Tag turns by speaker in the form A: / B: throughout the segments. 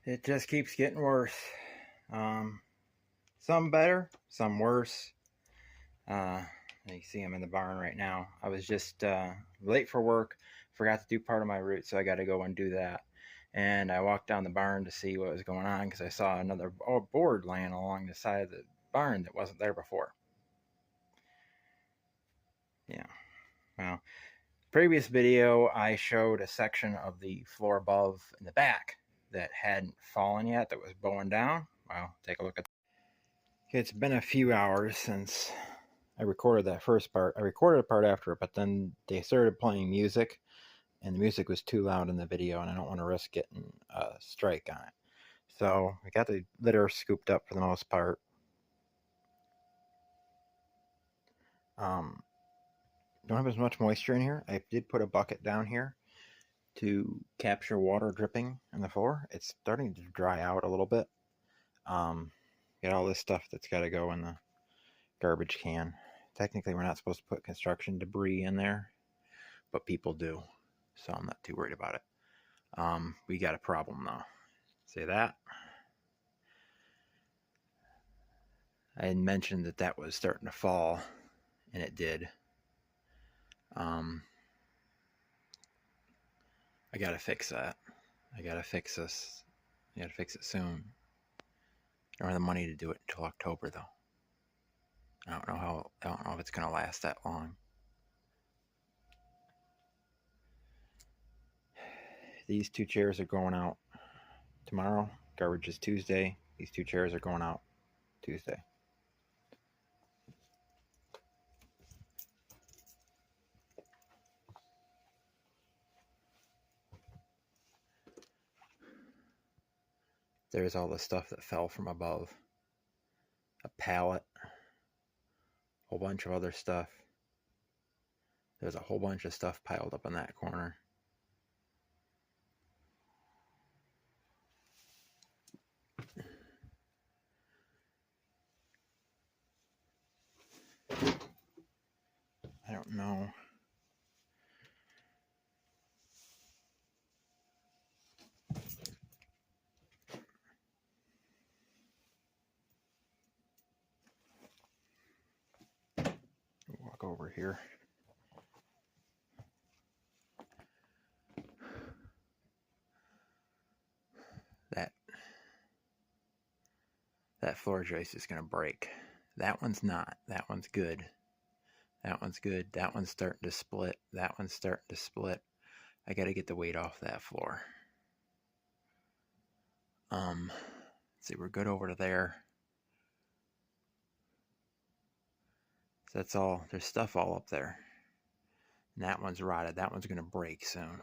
A: It just keeps getting worse. Some better, some worse. You see I'm in the barn right now. I was just late for work, forgot to do part of my route, so I got to go and do that. And I walked down the barn to see what was going on because I saw another board laying along the side of the barn that wasn't there before. Yeah. Well, previous video I showed a section of the floor above in the back that hadn't fallen yet, that was bowing down. Well, take a look at that. It's been a few hours since I recorded that first part. I recorded a part after it, but then they started playing music, and the music was too loud in the video, and I don't want to risk getting a strike on it. So I got the litter scooped up for the most part. Don't have as much moisture in here. I did put a bucket down here to capture water dripping on the floor. It's starting to dry out a little bit. Get all this stuff that's got to go in the garbage can. Technically, we're not supposed to put construction debris in there, but people do, so I'm not too worried about it. We got a problem though. Say that. I had mentioned that that was starting to fall, and it did. I gotta fix that. I gotta fix this. I gotta fix it soon. I don't have the money to do it until October though. I don't know if it's gonna last that long. These two chairs are going out tomorrow. Garbage is Tuesday. These two chairs are going out Tuesday. There's all the stuff that fell from above. A pallet. A whole bunch of other stuff. There's a whole bunch of stuff piled up in that corner. I don't know. Walk over here. That floor joist is going to break. That one's not. That one's good. That one's good. That one's starting to split. That one's starting to split. I got to get the weight off that floor. Let's see, we're good over to there. So that's all. There's stuff all up there. And that one's rotted. That one's going to break soon.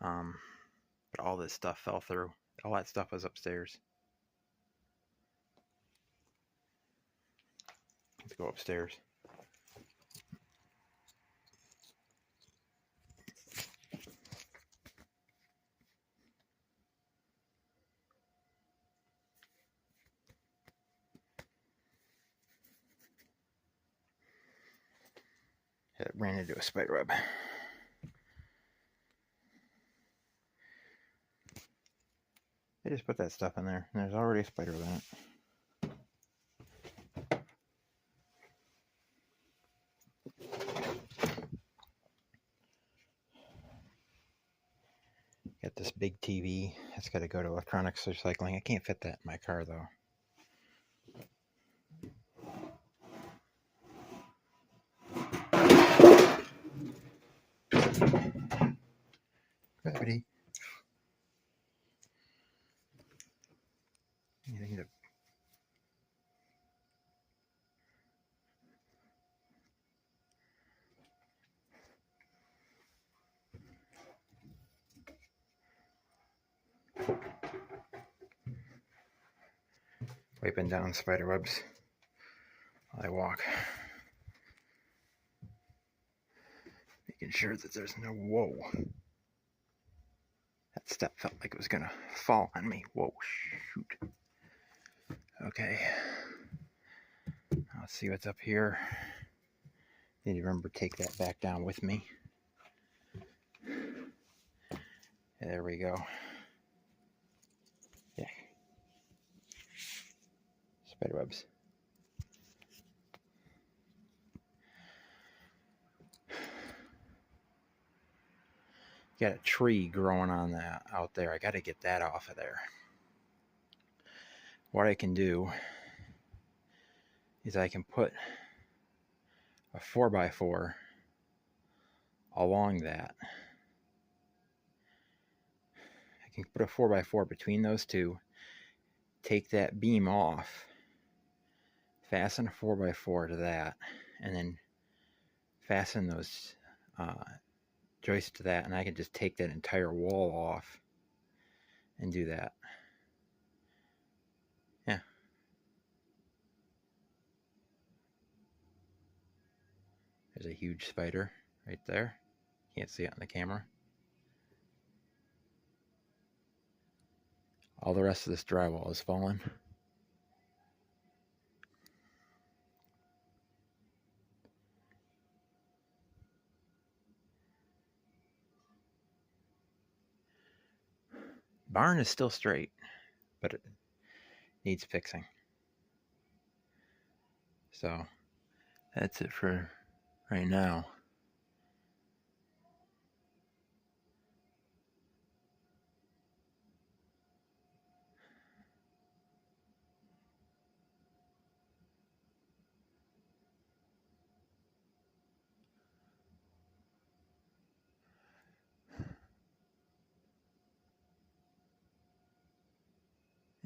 A: But all this stuff fell through. All that stuff was upstairs. Let's go upstairs. It ran into a spider web. I just put that stuff in there, and there's already a spider web in it. Got this big TV. It's got to go to electronics recycling. I can't fit that in my car, though. Gravity. I need to wiping down spider webs while I walk. Making sure that there's no, whoa. That step felt like it was gonna fall on me. Whoa, shoot. Okay. Let's see what's up here. Need to remember to take that back down with me. There we go. Yeah. Spider webs. Got a tree growing on that out there. I got to get that off of there. What I can do is I can put a 4x4 along that. I can put a 4x4 between those two, take that beam off, fasten a 4x4 to that, and then fasten those joists to that, and I can just take that entire wall off and do that. Yeah. There's a huge spider right there. Can't see it on the camera. All the rest of this drywall is fallen. Barn is still straight, but it needs fixing. So that's it for right now.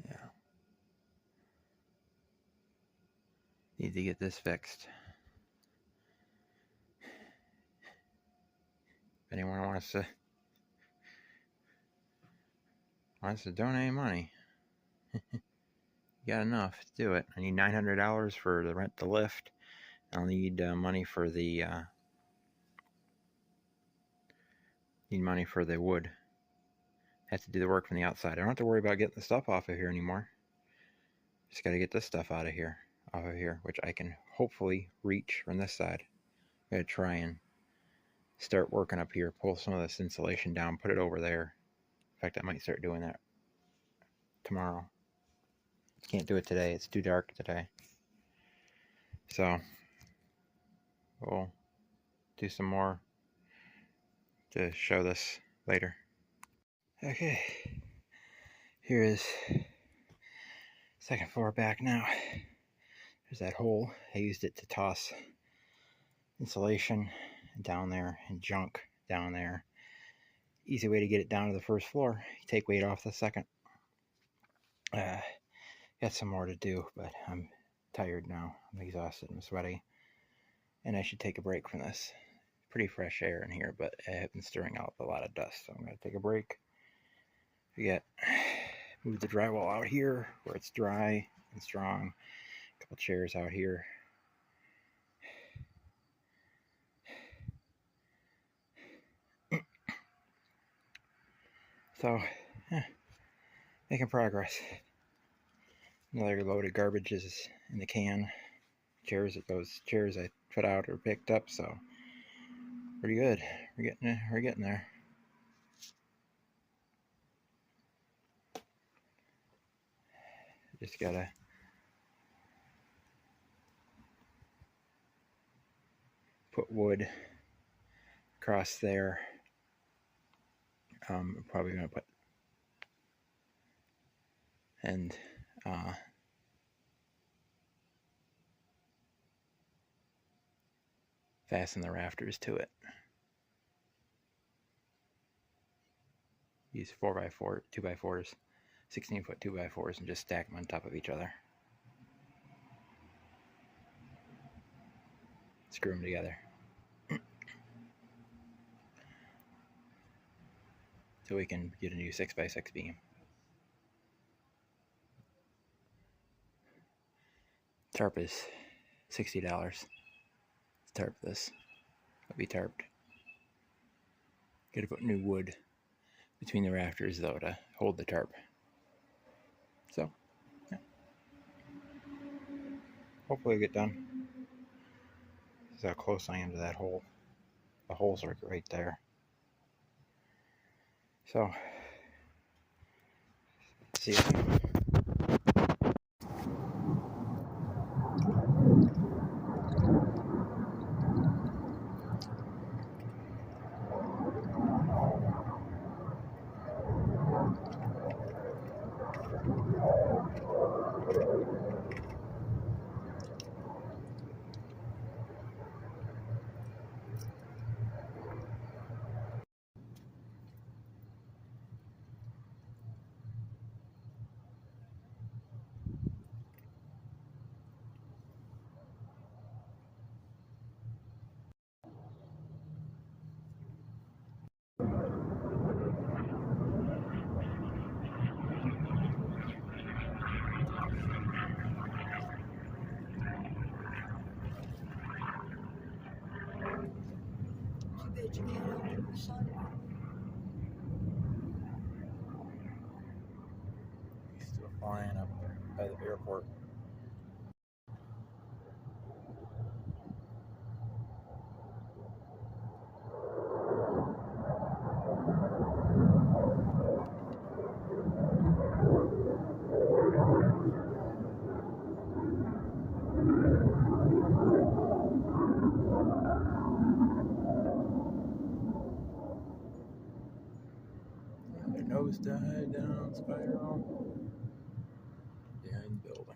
A: Yeah. Need to get this fixed. If anyone wants to donate money, you got enough to do it. I need $900 for the rent the lift. I'll need money for the wood. Have to do the work from the outside. I don't have to worry about getting the stuff off of here anymore. Just got to get this stuff off of here, which I can hopefully reach from this side. I'm gonna try and start working up here, pull some of this insulation down, put it over there. In fact, I might start doing that tomorrow. Can't do it today. It's too dark today. So we'll do some more to show this later. Okay, here is second floor back now. There's that hole. I used it to toss insulation down there and junk down there. Easy way to get it down to the first floor. You take weight off the second. Got some more to do, but I'm tired now. I'm exhausted. I'm sweaty. And I should take a break from this. Pretty fresh air in here, but I have been stirring out a lot of dust, so I'm going to take a break. Move the drywall out here where it's dry and strong. A couple chairs out here. So, making progress. Another load of garbage is in the can. Those chairs I put out are picked up, so pretty good. We're getting there. Just gotta put wood across there. I'm probably gonna put and fasten the rafters to it. Use 4x4, 2x4s, 16-foot 2x4s, and just stack them on top of each other. Screw them together. So we can get a new 6x6 beam. Tarp is $60. Tarp this. It'll be tarped. Gotta put new wood between the rafters though to hold the tarp. So, yeah. Hopefully we get done. This is how close I am to that hole. The holes are right there. So, see see it.
B: You can't open the sunroof.
A: He's still flying up by the airport. Nose dive down spiral behind the building.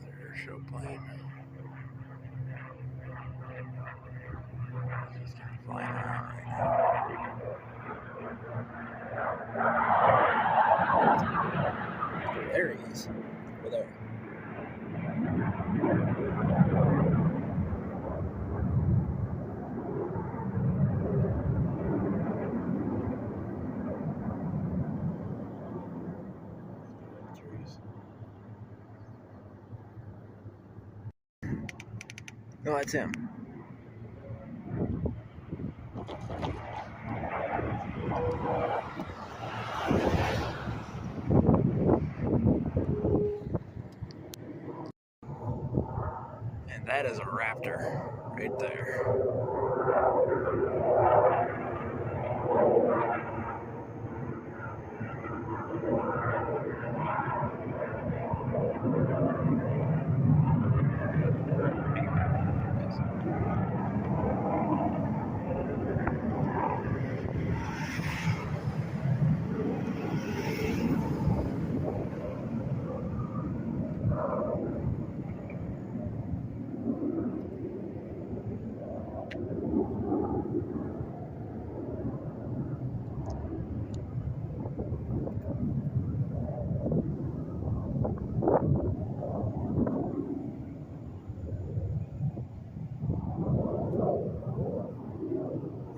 A: Another show plane. He's gonna be flying around right now. There he is. Over there. No, that's him. And that is a raptor right there.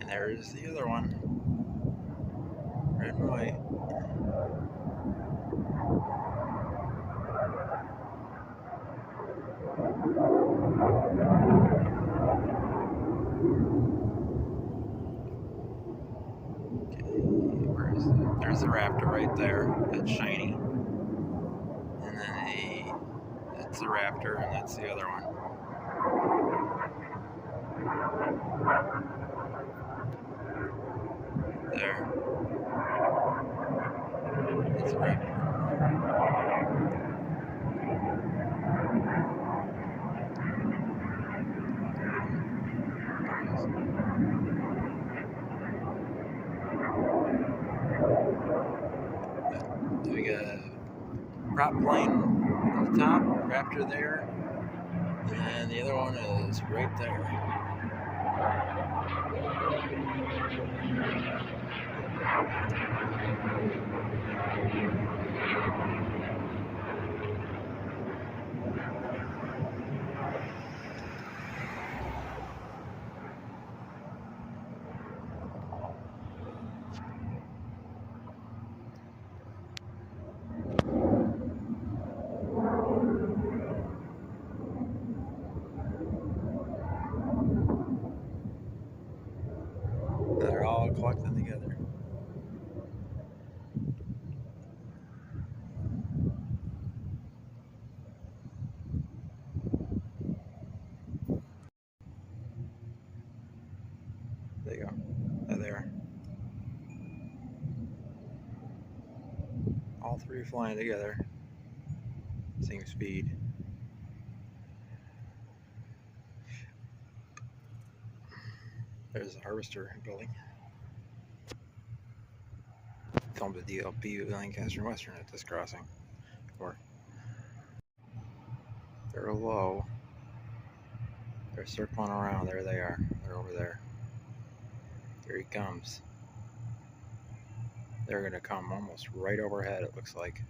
A: And there's the other one. Red and white. There's the raptor right there. That's shiny. And then that's the raptor, and that's the other one. There. That's the raptor. We got a prop plane on the top, raptor there, and the other one is right there. all collecting together. There you go. There they are. All three flying together. Same speed. There's the harvester building. Filmed a DLP of Lancaster Western at this crossing. Or they're low. They're circling around. There they are. They're over there. Here he comes. They're going to come almost right overhead, it looks like.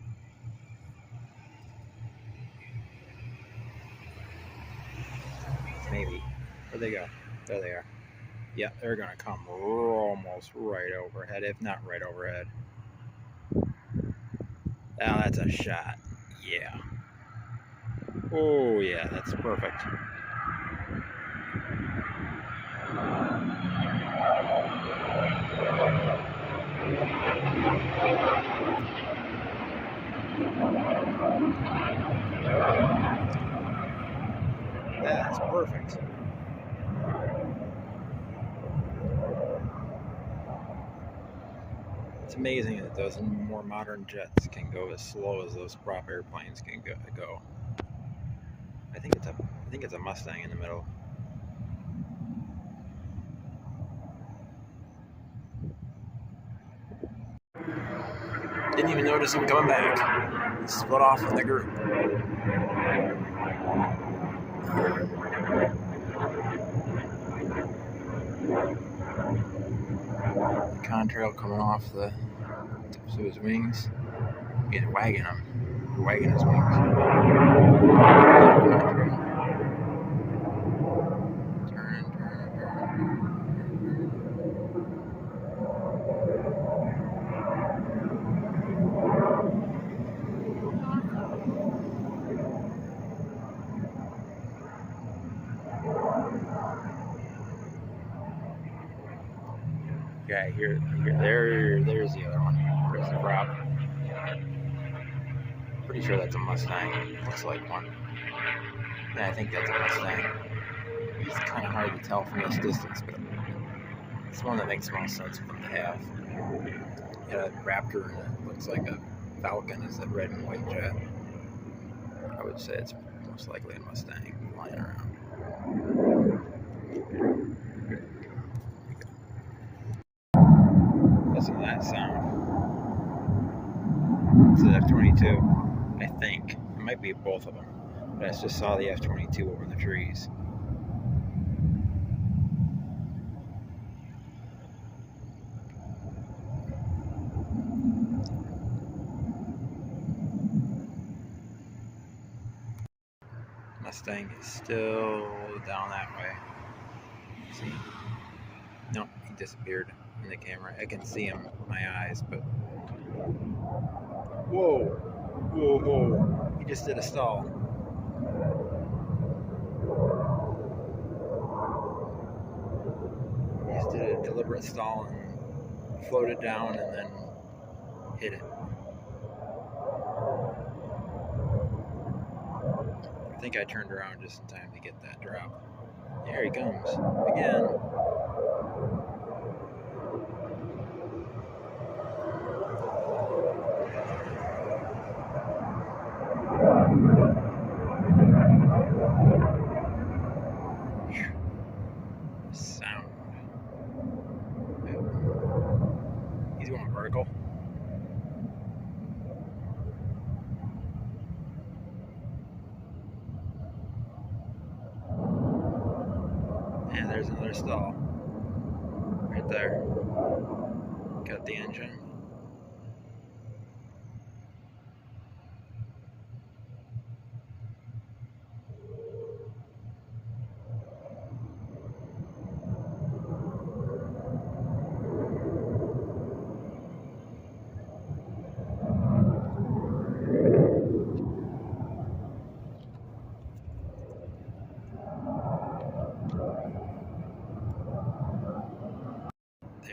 A: Maybe. Where'd they go? There they are. Yeah, they're going to come almost right overhead, if not right overhead. Now that's a shot. Yeah. Oh, yeah, that's perfect. That's perfect. It's amazing that those more modern jets can go as slow as those prop airplanes can go. I think it's a Mustang in the middle. Didn't even notice him coming back. He split off from the group. The contrail coming off the tips of his wings. He's wagging him. Wagging his wings. Turn. Yeah, there's the other one. There's the prop. Pretty sure that's a Mustang. Looks like one. Yeah, I think that's a Mustang. It's kind of hard to tell from this distance, but it's one that makes the most sense for them to have. Yeah, a Raptor that looks like a Falcon is that red and white jet. I would say it's most likely a Mustang flying around. Listen to that sound. It's the F-22, I think. It might be both of them. But I just saw the F-22 over the trees. Mustang is still down that way. See? Nope, he disappeared in the camera. I can see him with my eyes, but... Whoa! Whoa, whoa. He just did a stall. He just did a deliberate stall and floated down and then hit it. I think I turned around just in time to get that drop. There he comes. Again. Sound. He's going vertical. And there's another stall. Right there. Got the engine.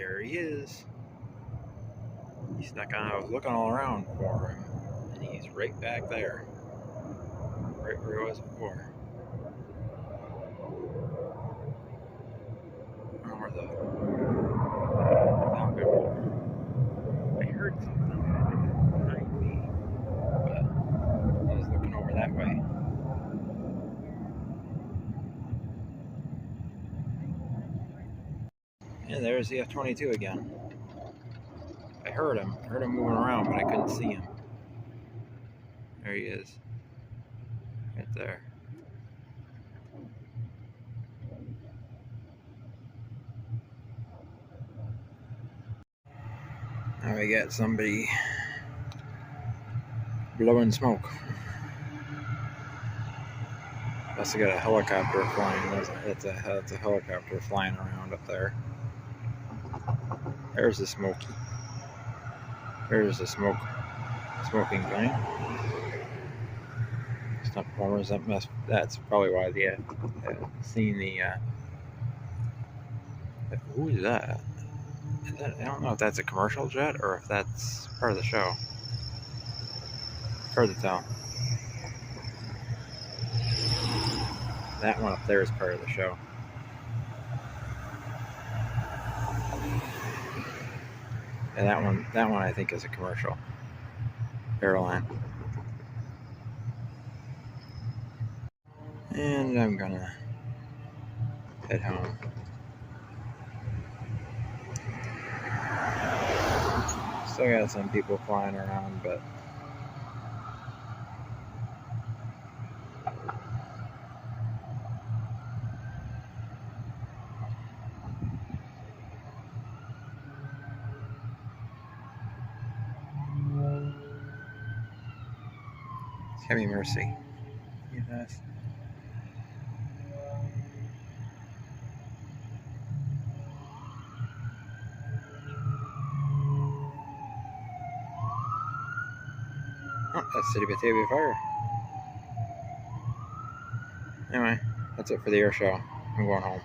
A: There he is. He's stuck on. I was looking all around for him, and he's right back there, right where he was before. I don't know where the falcon was. I heard something behind me, but I was looking over that way. And there's the F-22 again. I heard him moving around, but I couldn't see him. There he is, right there. Now we got somebody blowing smoke. Must have got a helicopter flying. That's a helicopter flying around up there. There's the smoke. There's the smoking plane. Stunt performers. That's probably why they seen the. Who is that? I don't know if that's a commercial jet or if that's part of the show. It's hard to tell. That one up there is part of the show. And that one I think is a commercial airline. And I'm gonna head home. Still got some people flying around, but have mercy. Yes. Oh, that's City Batavia Fire. Anyway, that's it for the air show. I'm going home.